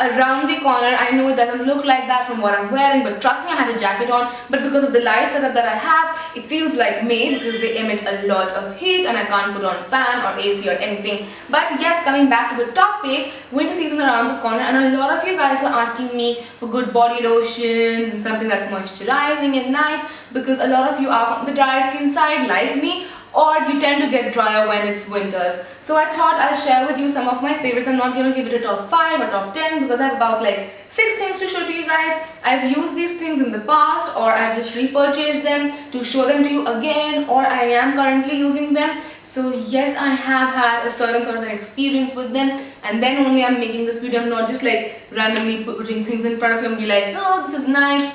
around the corner. I know it doesn't look like that from what I'm wearing, but trust me, I had a jacket on. But because of the light setup that I have, it feels like Mehr because they emit a lot of heat and I can't put on fan or AC or anything. But yes, coming back to the topic, winter season around the corner, and a lot of you guys were asking me for good body lotions and something that's moisturizing and nice, because a lot of you are from the dry skin side like me, or you tend to get drier when it's winters. So I thought I'll share with you some of my favorites. I'm not going to give it a top 5 or top 10 because I have about like 6 things to show to you guys. I've used these things in the past, or I've just repurchased them to show them to you again, or I am currently using them. So yes, I have had a certain sort of an experience with them, and then only I'm making this video. I'm not just like randomly putting things in front of you and be like, oh, this is nice.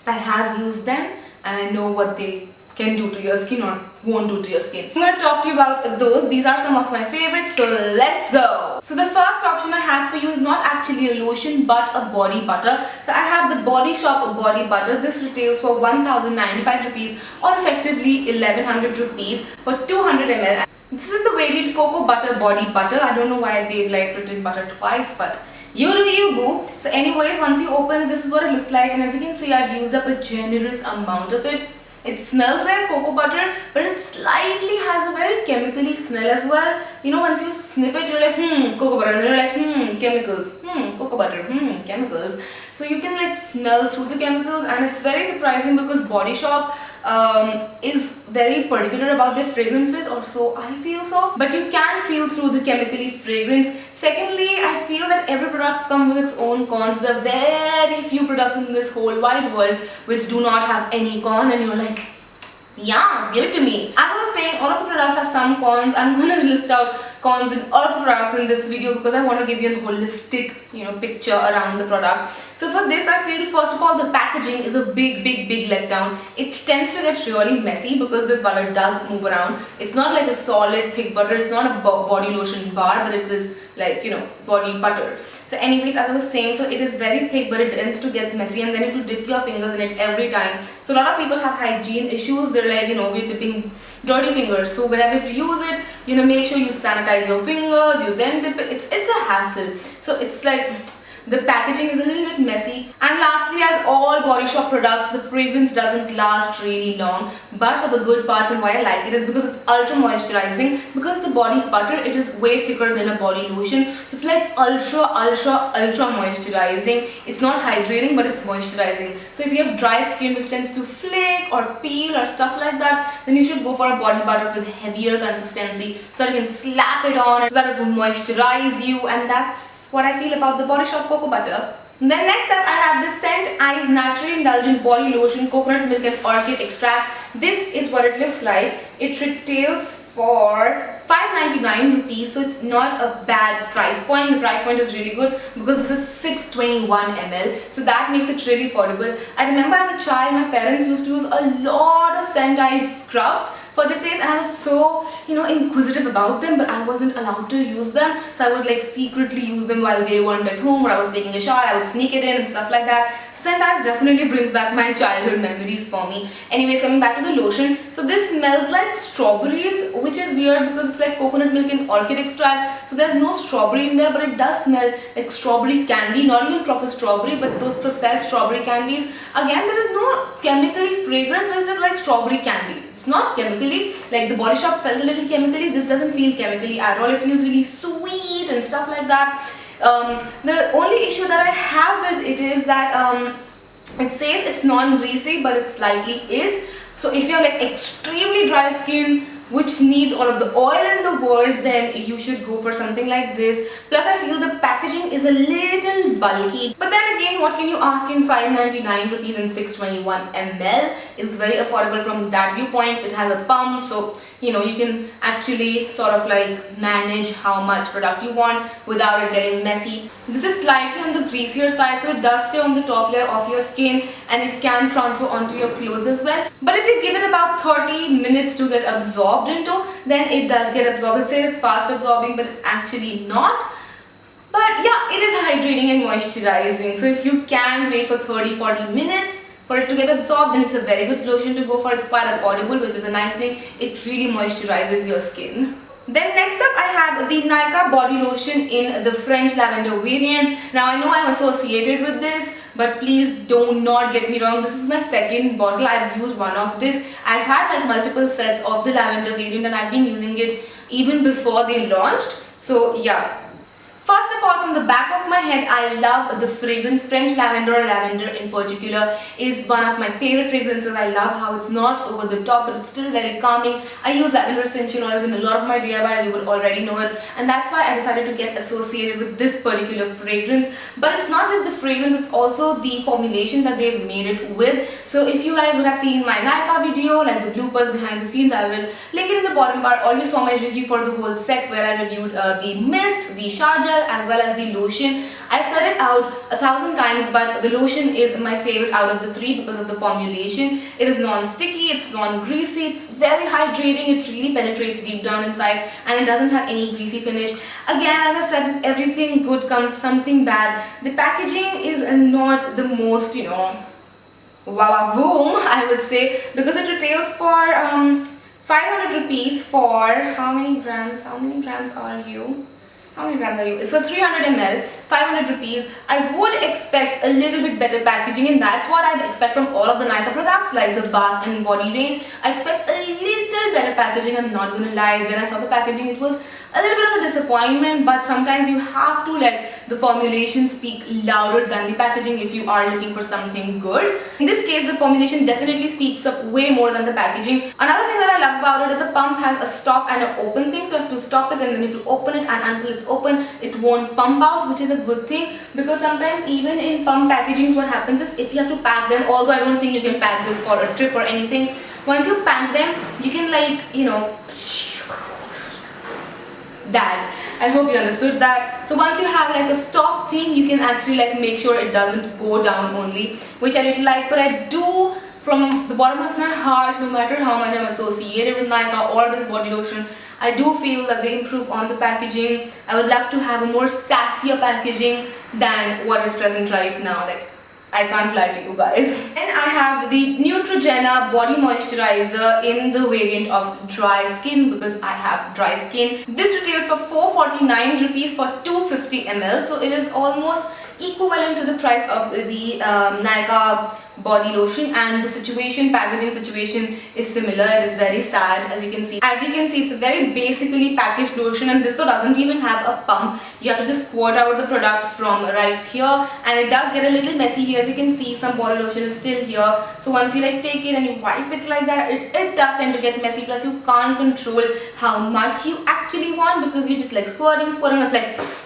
I have used them and I know what they can do to your skin or won't do to your skin. I'm going to talk to you about those. These are some of my favorites, so let's go. So the first option I have for you is not actually a lotion but a body butter. So I have the Body Shop body butter. This retails for 1095 rupees or effectively 1100 rupees for 200 ml. This is the varied cocoa butter body butter. I don't know why they've like written butter twice, but you do you, boo. So anyways, once you open it, this is what it looks like, and as you can see, I've used up a generous amount of it. It smells like cocoa butter, but it slightly has a very chemically smell as well. You know, once you sniff it, you're like, cocoa butter, and then you're like, chemicals, cocoa butter, chemicals. So you can like smell through the chemicals, and it's very surprising because Body Shop is very particular about their fragrances, or so I feel so. But you can feel through the chemically fragrance. Secondly, I feel that every product comes with its own cons. There are very few products in this whole wide world which do not have any con, and you're like, yes, give it to me. As I was saying, all of the products have some cons. I'm going to list out cons in all of the products in this video because I want to give you a holistic, picture around the product. So for this, I feel first of all the packaging is a big letdown. It tends to get really messy because this butter does move around. It's not like a solid thick butter. It's not a body lotion bar, but it is like body butter. So anyways, as I was saying, so it is very thick, but it tends to get messy, and then if you dip your fingers in it every time, so a lot of people have hygiene issues. They're like, we're dipping dirty fingers. So whenever you use it, make sure you sanitize your fingers, you then dip it. It's a hassle. So it's like, the packaging is a little bit messy. And lastly, as all Body Shop products, the fragrance doesn't last really long. But for the good parts and why I like it is because it's ultra moisturizing. Because it's a body butter, it is way thicker than a body lotion. So it's like ultra moisturizing. It's not hydrating, but it's moisturizing. So if you have dry skin which tends to flake or peel or stuff like that, then you should go for a body butter with heavier consistency so that you can slap it on so that it will moisturize you. And that's what I feel about the Body Shop cocoa butter. Then next up, I have the Scent Ives Naturally Indulgent Body Lotion Coconut Milk and Orchid Extract. This is what it looks like. It retails for 599 rupees, so it's not a bad price point. The price point is really good because this is 621 ml, so that makes it really affordable. I remember as a child, my parents used to use a lot of Scent Ives scrubs for the face, and I was so inquisitive about them, but I wasn't allowed to use them, so I would like secretly use them while they weren't at home, or I was taking a shower. I would sneak it in and stuff like that. Scent Ives definitely brings back my childhood memories for me. Anyways, coming back to the lotion, so this smells like strawberries, which is weird because it's like coconut milk and orchid extract, so there's no strawberry in there, but it does smell like strawberry candy, not even proper strawberry, but those processed strawberry candies. Again, there is no chemically fragrance, but it's just like strawberry candy. It's not chemically, like the Body Shop felt a little chemically. This doesn't feel chemically at all. It feels really sweet and stuff like that. The only issue that I have with it is that it says it's non-greasy, but it slightly is. So if you have like extremely dry skin which needs all of the oil in the world, then you should go for something like this. Plus I feel the packaging is a little bulky, but then again, what can you ask in 599 rupees and 621 ml? It's very affordable from that viewpoint. It has a pump, so you can actually sort of like manage how much product you want without it getting messy. This is slightly on the greasier side, so it does stay on the top layer of your skin and it can transfer onto your clothes as well. But if you give it about 30 minutes to get absorbed into, then it does get absorbed. It says it's fast absorbing, but it's actually not. But yeah, it is hydrating and moisturizing. So if you can wait for 30-40 minutes for it to get absorbed, then it's a very good lotion to go for. It's quite affordable, which is a nice thing. It really moisturizes your skin. Then next up I have the Nykaa body lotion in the French lavender variant. Now I know I'm associated with this, but please do not get me wrong, this is my second bottle. I've used one of this. I've had like multiple sets of the lavender variant and I've been using it even before they launched. So yeah. First of all, from the back of my head, I love the fragrance. French lavender or lavender in particular is one of my favorite fragrances. I love how it's not over the top, but it's still very calming. I use lavender essential oils in a lot of my DIYs, you would already know it. And that's why I decided to get associated with this particular fragrance. But it's not just the fragrance, it's also the formulation that they've made it with. So if you guys would have seen my Nykaa video, like the bloopers behind the scenes, I will link it in the bottom bar. Or you saw my review for the whole set where I reviewed the mist, the shower gel, as well as the lotion. I've said it out 1,000 times, but the lotion is my favorite out of the three because of the formulation. It is non-sticky, it's non-greasy, it's very hydrating, it really penetrates deep down inside, and it doesn't have any greasy finish. Again, as I said, with everything good comes something bad. The packaging is not the most, wow boom, I would say, because it retails for 500 rupees for how many grams are you? How many grams are you? It's for 300 ml, 500 rupees. I would expect a little bit better packaging, and that's what I expect from all of the Nykaa products, like the bath and body range. I expect a little better packaging, I'm not gonna lie. When I saw the packaging, it was a little bit of a disappointment, but sometimes you have to let the formulation speak louder than the packaging if you are looking for something good. In this case, the formulation definitely speaks up way more than the packaging. Another thing that I love about it is the pump has a stop and an open thing, so you have to stop it and then you have to open it, and until it's open, it won't pump out, which is a good thing, because sometimes even in pump packaging, what happens is if you have to pack them, although I don't think you can pack this for a trip or anything, once you pack them, you can that. I hope you understood that. So once you have like a stop thing, you can actually make sure it doesn't go down only, which I really like. But I do, from the bottom of my heart, no matter how much I'm associated with Nykaa or this body lotion, I do feel that they improve on the packaging. I would love to have a more sassier packaging than what is present right now. I can't lie to you guys. Then I have the Neutrogena body moisturizer in the variant of dry skin, because I have dry skin. This retails for 449 rupees for 250 ml, so it is almost equivalent to the price of the Nykaa body lotion, and the packaging situation is similar. It is very sad, as you can see. It's a very basically packaged lotion, and this though doesn't even have a pump. You have to just squirt out the product from right here, and it does get a little messy here. As you can see, some body lotion is still here, so once you take it and you wipe it like that, it does tend to get messy. Plus you can't control how much you actually want, because you just squirting, it's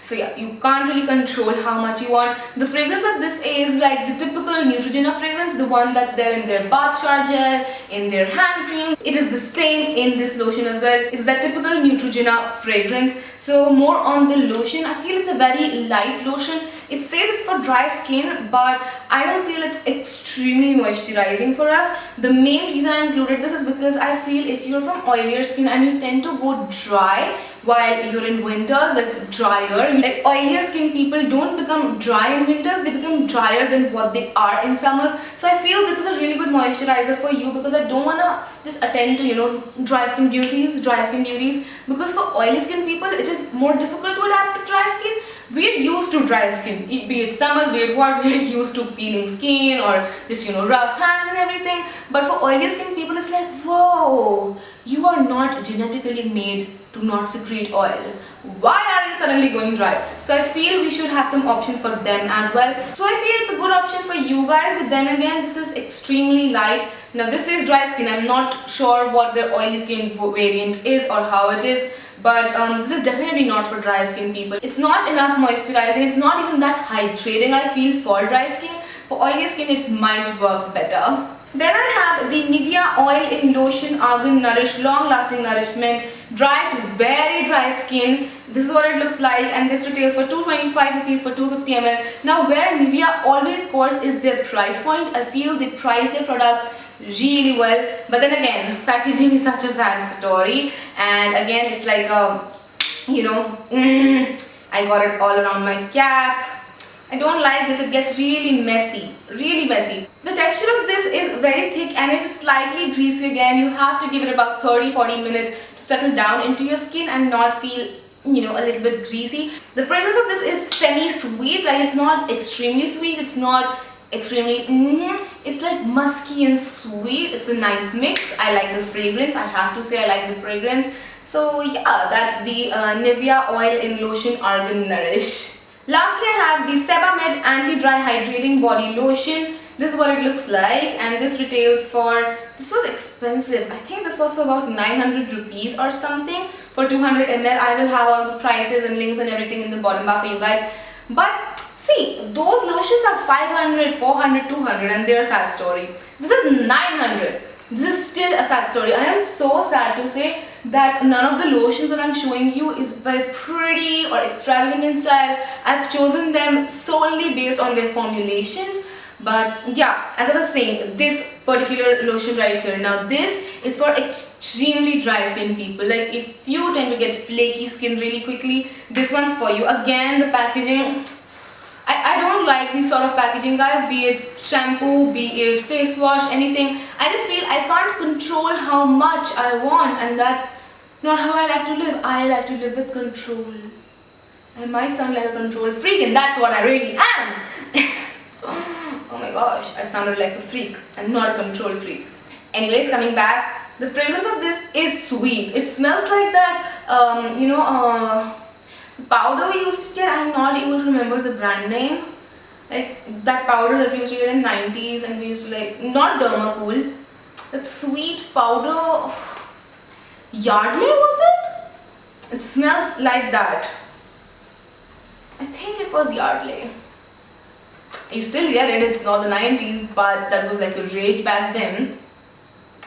so yeah, you can't really control how much you want. The fragrance of this is like the typical Neutrogena fragrance, the one that's there in their bath shower gel, in their hand cream. It is the same in this lotion as well. It's that typical Neutrogena fragrance. So more on the lotion, I feel it's a very light lotion. It says it's for dry skin, but I don't feel it's extremely moisturizing for us. The main reason I included this is because I feel if you're from oilier skin and you tend to go dry while you're in winters, drier, oilier skin people don't become dry in winters, they become drier than what they are in summers. So I feel this is a really good moisturizer for you, because I don't want to just attend to dry skin beauties, because for oily skin people it is more difficult to adapt to dry skin. We're used to dry skin, be it summers, we're used to peeling skin or just rough hands and everything. But for oily skin people, it's like, whoa, you are not genetically made to not secrete oil. Why are you suddenly going dry? So I feel we should have some options for them as well. So I feel it's a good option for you guys, but then again, this is extremely light. Now this is dry skin. I'm not sure what the oily skin variant is or how it is, but this is definitely not for dry skin people. It's not enough moisturizing. It's not even that hydrating, I feel, for dry skin. For oily skin, it might work better. Then I have the Nivea Oil in Lotion Argan Nourish Long Lasting Nourishment Dry to Very Dry Skin. This is what it looks like, and this retails for 225 rupees for 250 ml. Now where Nivea always scores is their price point. I feel they price their products really well, but then again, packaging is such a sad story, and again it's like I got it all around my cap. I don't like this. It gets really messy, really messy. The texture of this is very thick and it is slightly greasy. Again, you have to give it about 30-40 minutes to settle down into your skin and not feel, you know, a little bit greasy. The fragrance of this is semi-sweet, like it's not extremely sweet, it's not extremely it's like musky and sweet. It's a nice mix. I like the fragrance. I have to say I like the fragrance. So yeah, that's the Nivea oil in lotion Argan Nourish. Lastly, I have the Sebamed anti-dry hydrating body lotion. This is what it looks like, and this retails for, this was expensive. I think this was for about 900 rupees or something for 200 ml. I will have all the prices and links and everything in the bottom bar for you guys. But see, those lotions are 500, 400, 200 and they're a sad story. This is 900. This is still a sad story. I am so sad to say that none of the lotions that I'm showing you is very pretty or extravagant in style. I've chosen them solely based on their formulations. But yeah, as I was saying, this particular lotion right here, now this is for extremely dry skin people. Like if you tend to get flaky skin really quickly, this one's for you. Again, the packaging, I don't like these sort of packaging, guys, be it shampoo, be it face wash, anything. I just feel I can't control how much I want, and that's not how I like to live. I like to live with control. I might sound like a control freak, and that's what I really am. Oh my gosh, I sounded like a freak. I'm not a control freak. Anyways, coming back, the fragrance of this is sweet. It smells like that, you know, powder we used to get. I'm not able to remember the brand name. Like that powder that we used to get in 90s, and we used to like, not Dermacool, that sweet powder, Yardley was it? It smells like that. I think it was Yardley. You still get it, it's not the 90s, but that was like a rage back then.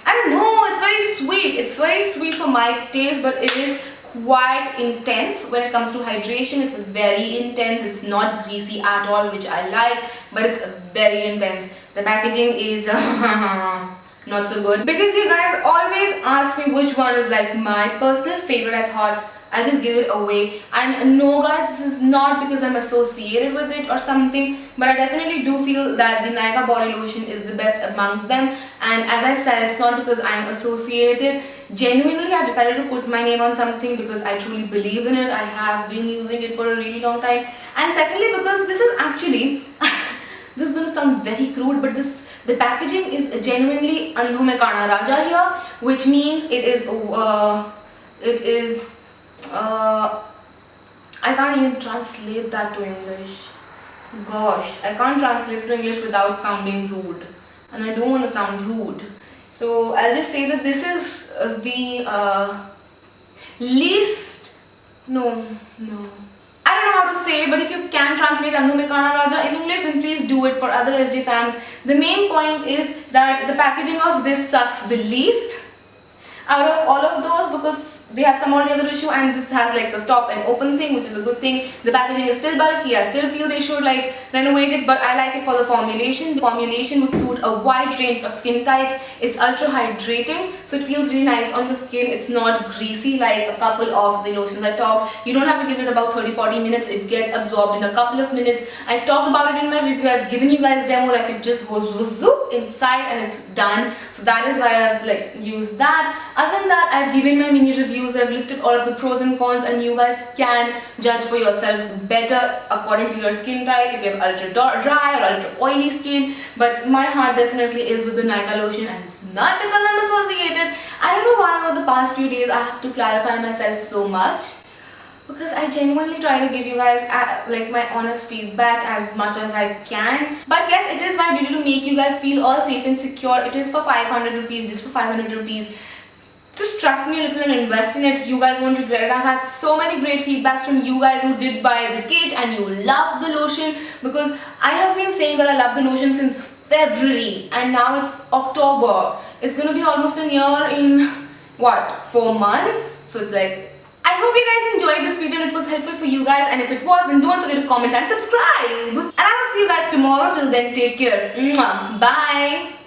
I don't know, it's very sweet. It's very sweet for my taste, but it is quite intense when it comes to hydration. It's very intense. It's not greasy at all, which I like, but it's very intense. The packaging is not so good, because you guys always ask me which one is like my personal favorite. I thought I'll just give it away. And no guys, this is not because I'm associated with it or something, but I definitely do feel that the Nykaa body lotion is the best amongst them. And as I said, it's not because I'm associated. Genuinely, I've decided to put my name on something because I truly believe in it. I have been using it for a really long time. And secondly, because this is actually this is going to sound very crude, but the packaging is genuinely Andho Mein Kana Raja here, which means it is I can't even translate that to English. Gosh, I can't translate to English without sounding rude, and I don't want to sound rude. So I'll just say that this is the least, no, I don't know how to say it, but if you can translate Andho Mein Kana Raja in English, then please do it for other SG fans. The main point is that the packaging of this sucks the least out of all of those, because they have some or the other issue, and this has like a stop and open thing, which is a good thing. The packaging is still bulky. I still feel they should like renovate it, but I like it for the formulation. The formulation would suit a wide range of skin types. It's ultra hydrating, so it feels really nice on the skin. It's not greasy like a couple of the lotions I talked. You don't have to give it about 30-40 minutes. It gets absorbed in a couple of minutes. I've talked about it in my review. I've given you guys demo, like it just goes zoop inside and it's done. So that is why I've like used that. Other than that, I've given my mini reviews. I've listed all of the pros and cons, and you guys can judge for yourselves better according to your skin type, if you have ultra dry or ultra oily skin. But my heart definitely is with the Nykaa lotion, and it's not because I'm associated. I don't know why over the past few days I have to clarify myself so much, because I genuinely try to give you guys like my honest feedback as much as I can. But yes, it is my duty to make you guys feel all safe and secure. It is for 500 rupees, just for 500 rupees. Just trust me a little and invest in it. You guys won't regret it. I've had so many great feedbacks from you guys who did buy the kit and you love the lotion, because I have been saying that I love the lotion since February, and now it's October. It's gonna be almost a year in what, 4 months? So it's like, I hope you guys enjoyed this video and it was helpful for you guys, and if it was, then don't forget to comment and subscribe. And I will see you guys tomorrow. Till then, take care. Mwah. Bye.